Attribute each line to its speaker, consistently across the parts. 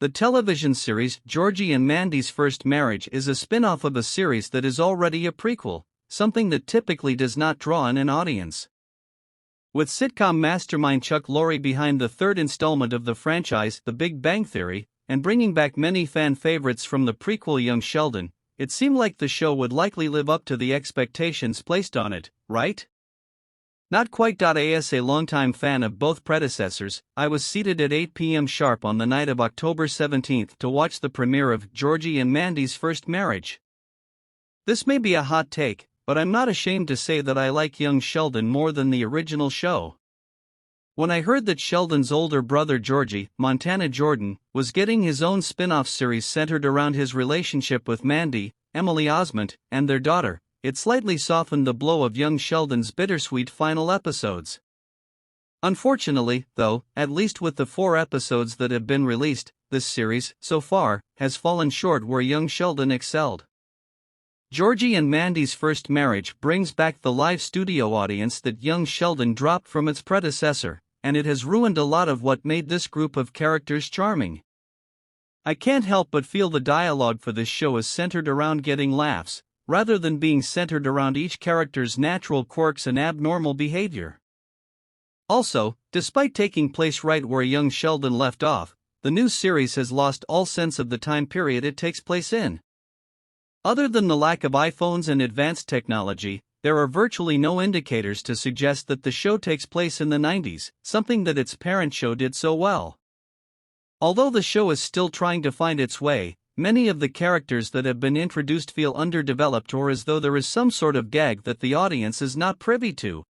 Speaker 1: The television series Georgie and Mandy's First Marriage is a spin-off of a series that is already a prequel, something that typically does not draw in an audience. With sitcom mastermind Chuck Lorre behind the third installment of the franchise The Big Bang Theory, and bringing back many fan favorites from the prequel Young Sheldon, it seemed like the show would likely live up to the expectations placed on it, right? Not quite. As a longtime fan of both predecessors, I was seated at 8 p.m. sharp on the night of October 17 to watch the premiere of Georgie and Mandy's First Marriage. This may be a hot take, but I'm not ashamed to say that I like Young Sheldon more than the original show. When I heard that Sheldon's older brother Georgie, Montana Jordan, was getting his own spin-off series centered around his relationship with Mandy, Emily Osment, and their daughter, it slightly softened the blow of Young Sheldon's bittersweet final episodes. Unfortunately, though, at least with the 4 episodes that have been released, this series, so far, has fallen short where Young Sheldon excelled. Georgie and Mandy's First Marriage brings back the live studio audience that Young Sheldon dropped from its predecessor, and it has ruined a lot of what made this group of characters charming. I can't help but feel the dialogue for this show is centered around getting laughs, rather than being centered around each character's natural quirks and abnormal behavior. Also, despite taking place right where Young Sheldon left off, the new series has lost all sense of the time period it takes place in. Other than the lack of iPhones and advanced technology, there are virtually no indicators to suggest that the show takes place in the 90s, something that its parent show did so well. Although the show is still trying to find its way, many of the characters that have been introduced feel underdeveloped or as though there is some sort of gag that the audience is not privy to.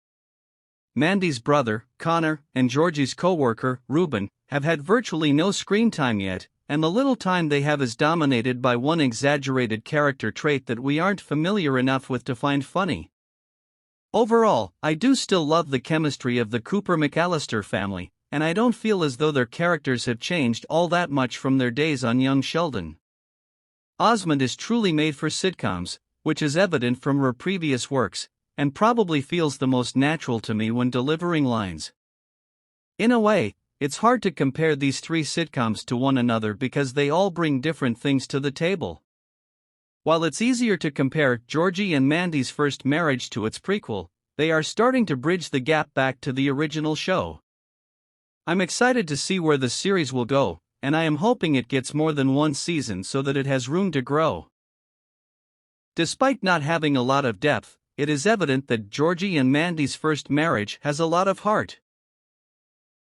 Speaker 1: Mandy's brother, Connor, and Georgie's co-worker, Ruben, have had virtually no screen time yet, and the little time they have is dominated by one exaggerated character trait that we aren't familiar enough with to find funny. Overall, I do still love the chemistry of the Cooper-McAllister family, and I don't feel as though their characters have changed all that much from their days on Young Sheldon. Osment is truly made for sitcoms, which is evident from her previous works, and probably feels the most natural to me when delivering lines. In a way, it's hard to compare these 3 sitcoms to one another because they all bring different things to the table. While it's easier to compare Georgie and Mandy's First Marriage to its prequel, they are starting to bridge the gap back to the original show. I'm excited to see where the series will go, and I am hoping it gets more than one season so that it has room to grow. Despite not having a lot of depth, it is evident that Georgie and Mandy's First Marriage has a lot of heart.